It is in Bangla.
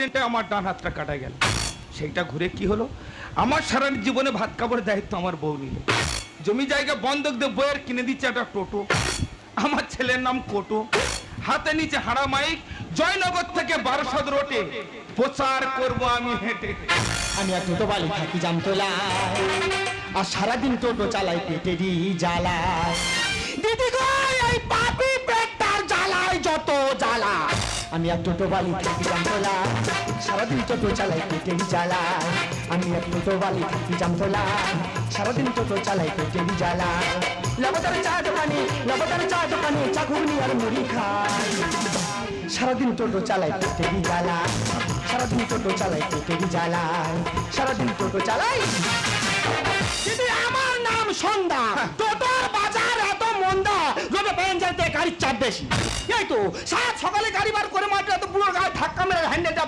অ্যাক্সিডেন্টে আমার ডান হাতটা কাটা গেল। সেইটা ঘুরে কি হলো, আমার সারা জীবনে ভাত কাপড়ের দায়িত্ব আমার বউ নিল। জমি জায়গা বন্ধক দিয়ে বইয়ের কিনে দিচ্ছে একটা টোটো। আমার ছেলের নাম কোটো, হাতে নিচে হাড়া মাইক, জয়নগর থেকে বারোসাদ রোডে প্রচার করবো আমি হেঁটে। আমি আর টোটো বালি থাকি জামতলায়, আর সারাদিন টোটো চালাই পেটেরই জ্বালায়। দিদি গো এই পাপি পেটটার জ্বালায় যত জ্বালা। আমি আর টোটো বালি থাকি জামতলায়, সারাদিন টোটো চালাই পেটেরই জ্বালায়। আমি আর টোটো বালি থাকি জামতলায়, সারাদিন টোটো চালাই পেটেরই জ্বালায়। লবতার চা দোকানে, লবতার চা দোকানে চা ঘুগনি আর মুড়ি খাই। সারাদিন টোটো চালাই পেটেরই জ্বালায়, সারাদিন টোটো চালাই পেটেরই জ্বালায়, সারাদিন টোটো চালাই। দিদি আমার নাম সন্ধ্যা, টোটোর বাজার এত মন্দা, রোডে প্যাঞ্জাতে গাড়ির চাপ বেশি। এই তো সাত সকালে গাড়ি বার করে মাত্র এত পুরো গায়ে ধাক্কা মেরে হ্যান্ডেলটা